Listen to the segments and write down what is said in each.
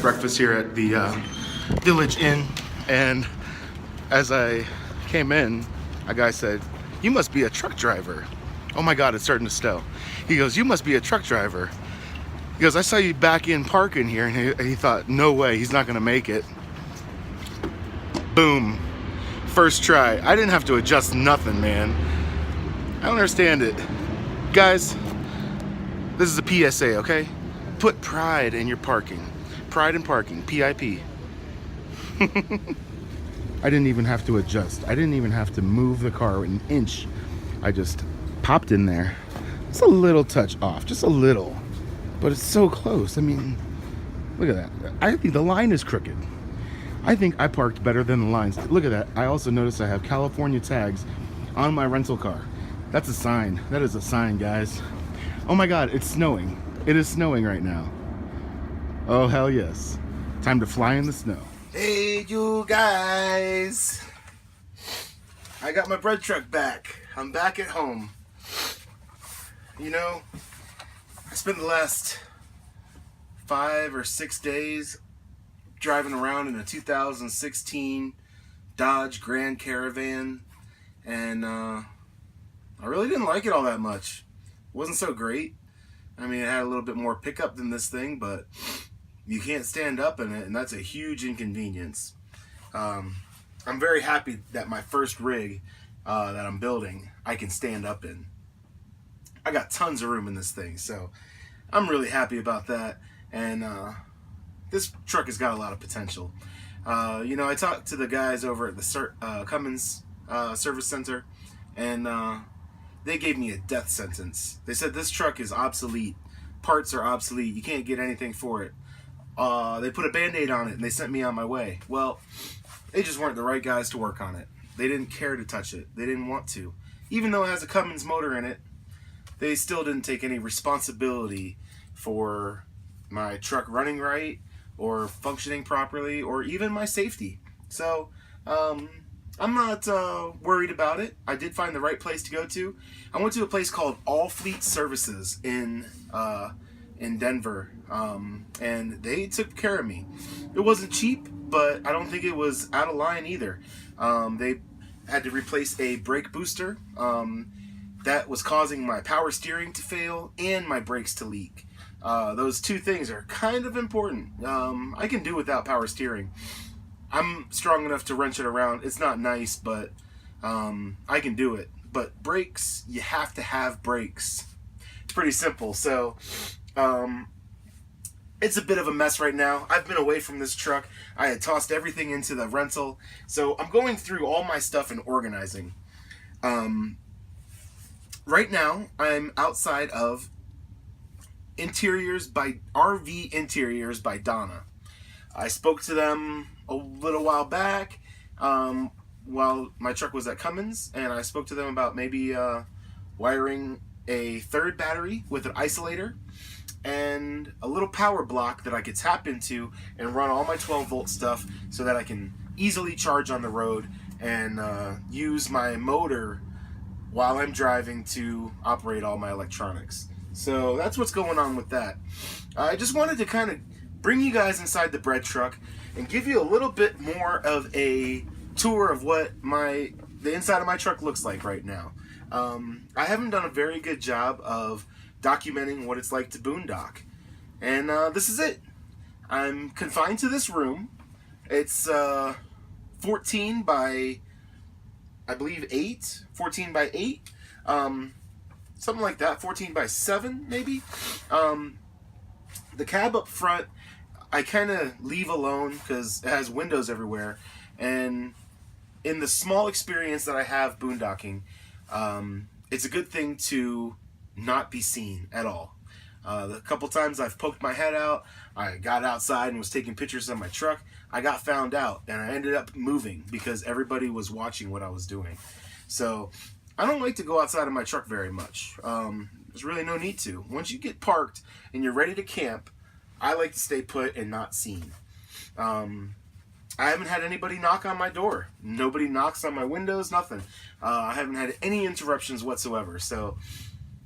breakfast here at the Village Inn, and as I came in, a guy said, "You must be a truck driver." Oh my God, it's starting to snow. He goes, "You must be a truck driver." He goes, "I saw you back in parking here," and he thought, no way, he's not gonna make it. Boom, first try. I didn't have to adjust nothing, man. I don't understand it. Guys, this is a PSA, okay? Put pride in your parking. Pride in parking, PIP. I didn't even have to adjust. I didn't even have to move the car an inch. I just popped in there. It's a little touch off, just a little, but it's so close. I mean, look at that. I think the line is crooked. I think I parked better than the lines. Look at that. I also noticed I have California tags on my rental car. That's a sign. That is a sign, guys. Oh my God, it's snowing. It is snowing right now. Oh, hell yes. Time to fly in the snow. Hey, you guys. I got my bread truck back. I'm back at home. You know, I spent the last 5 or 6 days driving around in a 2016 Dodge Grand Caravan, and I really didn't like it all that much. It wasn't so great. I mean, it had a little bit more pickup than this thing, but you can't stand up in it, and that's a huge inconvenience. I'm very happy that my first rig that I'm building, I can stand up in. I got tons of room in this thing, so I'm really happy about that. And this truck has got a lot of potential. You know, I talked to the guys over at the Cummins Service Center, and they gave me a death sentence. They said this truck is obsolete. Parts are obsolete. You can't get anything for it. They put a Band-Aid on it, and they sent me on my way. Well, they just weren't the right guys to work on it. They didn't care to touch it. They didn't want to. Even though it has a Cummins motor in it, they still didn't take any responsibility for my truck running right or functioning properly or even my safety. So I'm not worried about it. I did find the right place to go to. I went to a place called All Fleet Services in Denver, and they took care of me. It wasn't cheap, but I don't think it was out of line either. They had to replace a brake booster that was causing my power steering to fail and my brakes to leak. Those two things are kind of important. I can do without power steering. I'm strong enough to wrench it around. It's not nice, but I can do it. But brakes, you have to have brakes. It's pretty simple. So it's a bit of a mess right now. I've been away from this truck. I had tossed everything into the rental. So I'm going through all my stuff and organizing. Right now, I'm outside of RV Interiors by Donna. I spoke to them a little while back while my truck was at Cummins, and I spoke to them about maybe wiring a third battery with an isolator and a little power block that I could tap into and run all my 12-volt stuff so that I can easily charge on the road and use my motor while I'm driving to operate all my electronics. So that's what's going on with that. I just wanted to kind of bring you guys inside the bread truck and give you a little bit more of a tour of what the inside of my truck looks like right now. I haven't done a very good job of documenting what it's like to boondock, and this is it. I'm confined to this room. It's 14 by, I believe, 8. 14 by 8. Something like that. 14 by 7, maybe. The cab up front, I kind of leave alone because it has windows everywhere. And in the small experience that I have boondocking, it's a good thing to not be seen at all. The couple times I've poked my head out, I got outside and was taking pictures of my truck, I got found out and I ended up moving because everybody was watching what I was doing. So I don't like to go outside of my truck very much. There's really no need to. Once you get parked and you're ready to camp, I like to stay put and not seen. I haven't had anybody knock on my door. Nobody knocks on my windows, nothing. I haven't had any interruptions whatsoever. So,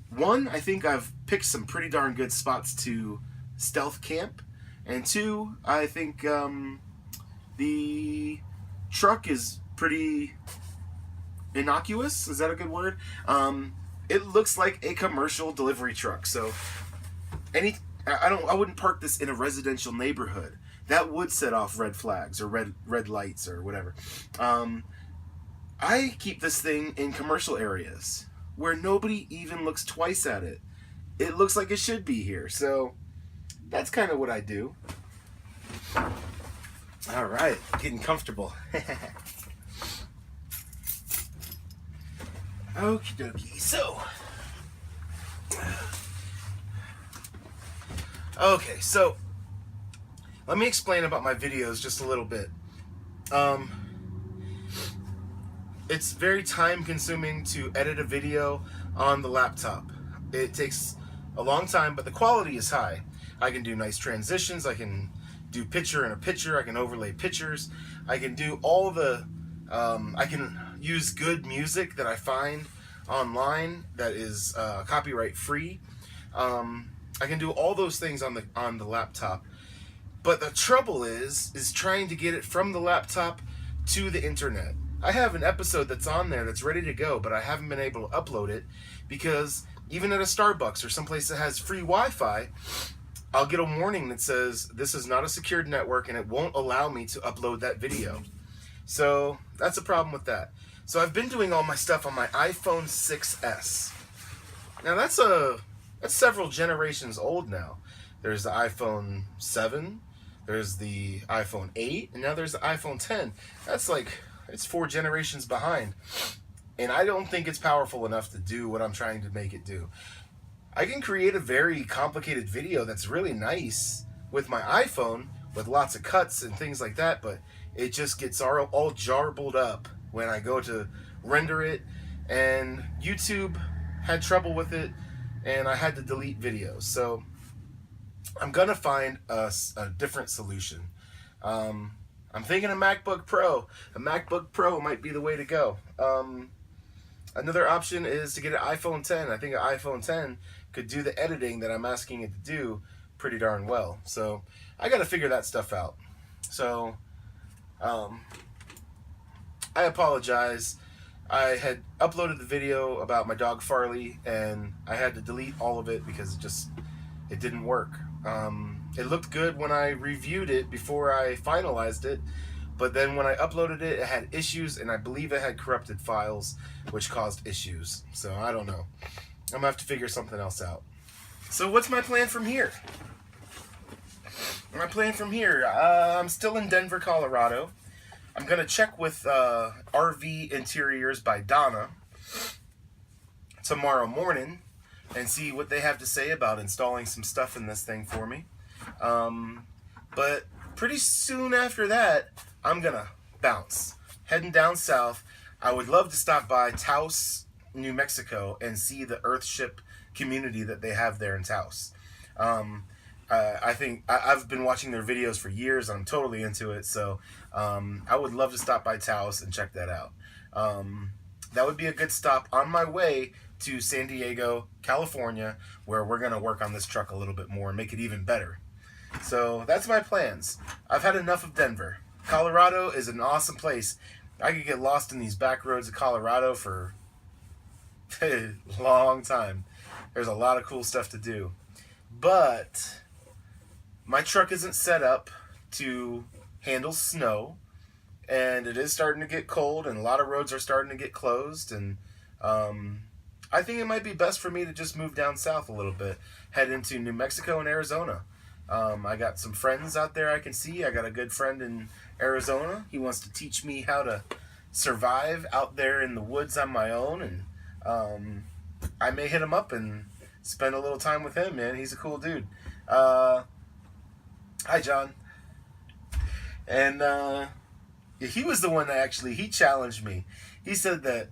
one, I think I've picked some pretty darn good spots to stealth camp. And two, I think the truck is pretty innocuous. Is that a good word? It looks like a commercial delivery truck. So I wouldn't park this in a residential neighborhood. That would set off red flags or red lights or whatever. I keep this thing in commercial areas where nobody even looks twice at it. It looks like it should be here. So that's kind of what I do. All right, getting comfortable. Okie dokie. So let me explain about my videos just a little bit. It's very time consuming to edit a video on the laptop. It takes a long time, but the quality is high. I can do nice transitions. I can do picture in a picture. I can overlay pictures. I can do all the, I can use good music that I find online that is copyright free. I can do all those things on the laptop. But the trouble is trying to get it from the laptop to the internet. I have an episode that's on there that's ready to go, but I haven't been able to upload it because even at a Starbucks or someplace that has free Wi-Fi, I'll get a warning that says this is not a secured network and it won't allow me to upload that video. So that's a problem with that. So I've been doing all my stuff on my iPhone 6s. Now that's several generations old now. There's the iPhone 7, there's the iPhone 8, and now there's the iPhone 10. That's like, it's 4 generations behind. And I don't think it's powerful enough to do what I'm trying to make it do. I can create a very complicated video that's really nice with my iPhone, with lots of cuts and things like that, but it just gets all jarbled up when I go to render it, and YouTube had trouble with it, and I had to delete videos. So I'm gonna find a different solution. I'm thinking a MacBook Pro. A MacBook Pro might be the way to go. Another option is to get an iPhone 10. I think an iPhone 10 could do the editing that I'm asking it to do pretty darn well. So I got to figure that stuff out. So I apologize. I had uploaded the video about my dog Farley, and I had to delete all of it because it didn't work. It looked good when I reviewed it before I finalized it, but then when I uploaded it, it had issues, and I believe it had corrupted files, which caused issues. So I don't know. I'm gonna have to figure something else out. So what's my plan from here? My plan from here, I'm still in Denver, Colorado. I'm gonna check with RV Interiors by Donna tomorrow morning and see what they have to say about installing some stuff in this thing for me. But pretty soon after that, I'm gonna bounce. Heading down south. I would love to stop by Taos, New Mexico, and see the Earthship community that they have there in Taos. I think I've been watching their videos for years. I'm totally into it. So I would love to stop by Taos and check that out. That would be a good stop on my way to San Diego, California, where we're going to work on this truck a little bit more and make it even better. So that's my plans. I've had enough of Denver. Colorado is an awesome place. I could get lost in these back roads of Colorado for a long time. There's a lot of cool stuff to do. But my truck isn't set up to handle snow, and it is starting to get cold, and a lot of roads are starting to get closed, and I think it might be best for me to just move down south a little bit, head into New Mexico and Arizona. I got some friends out there I can see. I got a good friend in Arizona. He wants to teach me how to survive out there in the woods on my own, and I may hit him up and spend a little time with him, man. He's a cool dude. Hi, John. And he was the one that he challenged me. He said that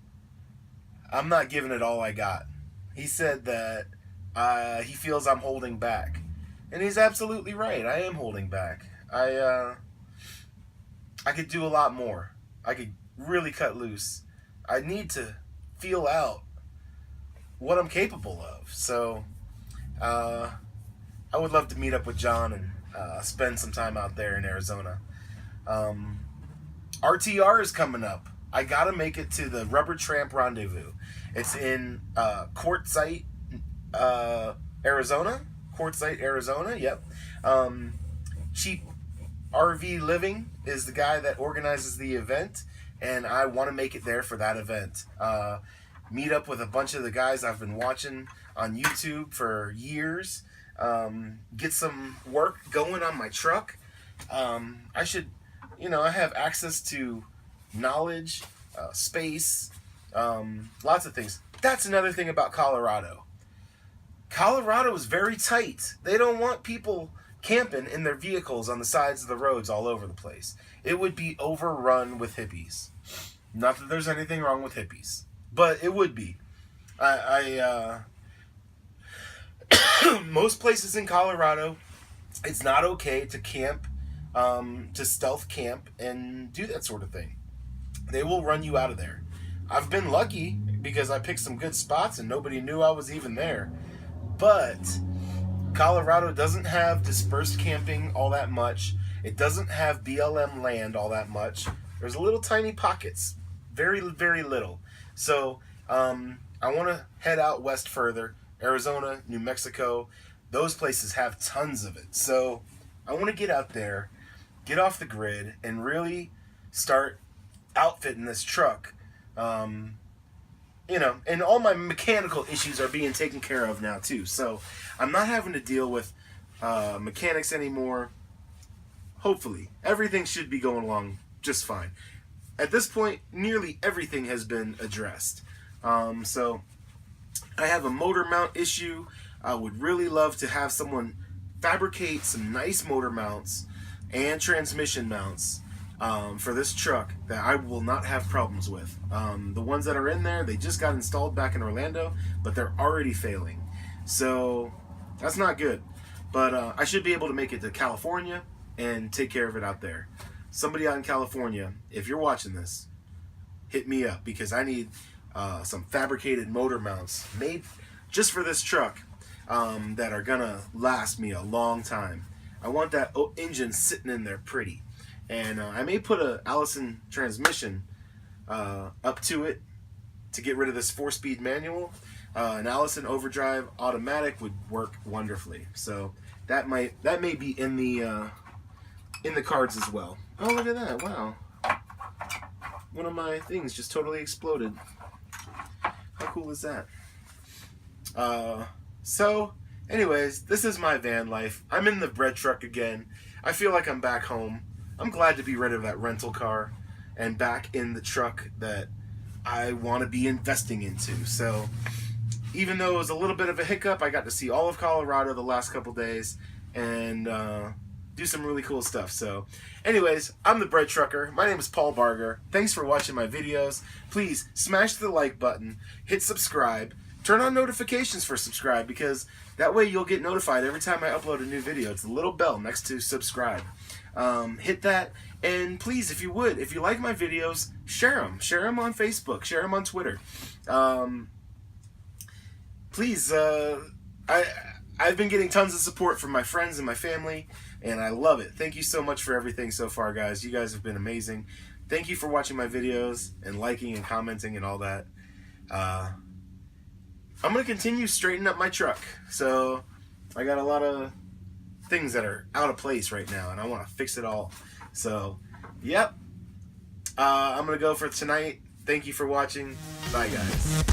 I'm not giving it all I got. He said that he feels I'm holding back. And he's absolutely right. I am holding back. I could do a lot more. I could really cut loose. I need to feel out what I'm capable of. So I would love to meet up with John and spend some time out there in Arizona. RTR is coming up. I gotta make it to the Rubber Tramp Rendezvous. It's in Quartzsite, Arizona. Quartzsite, Arizona. Yep. Cheap RV Living is the guy that organizes the event, and I want to make it there for that event. Meet up with a bunch of the guys I've been watching on YouTube for years. Get some work going on my truck. I should, I have access to knowledge, space, lots of things. That's another thing about Colorado. Colorado is very tight. They don't want people camping in their vehicles on the sides of the roads all over the place. It would be overrun with hippies. Not that there's anything wrong with hippies, but it would be. Most places in Colorado, it's not okay to camp, to stealth camp and do that sort of thing. They will run you out of there. I've been lucky because I picked some good spots and nobody knew I was even there. But Colorado doesn't have dispersed camping all that much. It doesn't have BLM land all that much. There's little tiny pockets. Very, very little. So I want to head out west further. Arizona, New Mexico. Those places have tons of it. So I want to get out there, get off the grid, and really start outfitting this truck. And all my mechanical issues are being taken care of now too. So I'm not having to deal with mechanics anymore. Hopefully, everything should be going along just fine. At this point, nearly everything has been addressed. So I have a motor mount issue. I would really love to have someone fabricate some nice motor mounts and transmission mounts for this truck that I will not have problems with. The ones that are in there, they just got installed back in Orlando, but they're already failing. So that's not good. But I should be able to make it to California and take care of it out there. Somebody out in California, if you're watching this, hit me up because I need some fabricated motor mounts made just for this truck that are gonna last me a long time. I want that engine sitting in there pretty. And I may put a Allison transmission up to it to get rid of this 4-speed manual. An Allison overdrive automatic would work wonderfully. So that may be in the cards as well. Oh, look at that! Wow, one of my things just totally exploded. How cool is that? So, anyways, this is my van life. I'm in the bread truck again. I feel like I'm back home. I'm glad to be rid of that rental car and back in the truck that I want to be investing into. So even though it was a little bit of a hiccup, I got to see all of Colorado the last couple days and do some really cool stuff. So anyways, I'm the Bread Trucker. My name is Paul Barger. Thanks for watching my videos. Please smash the like button, hit subscribe, turn on notifications for subscribe because that way you'll get notified every time I upload a new video. It's the little bell next to subscribe. Hit that, and please, if you like my videos, share them on Facebook, share them on Twitter. Please, I've been getting tons of support from my friends and my family, and I love it. Thank you so much for everything so far, guys. You guys have been amazing. Thank you for watching my videos and liking and commenting and all that. I'm gonna continue straightening up my truck. So I got a lot of things that are out of place right now and I want to fix it all. So yep, I'm gonna go for tonight. Thank you for watching. Bye guys.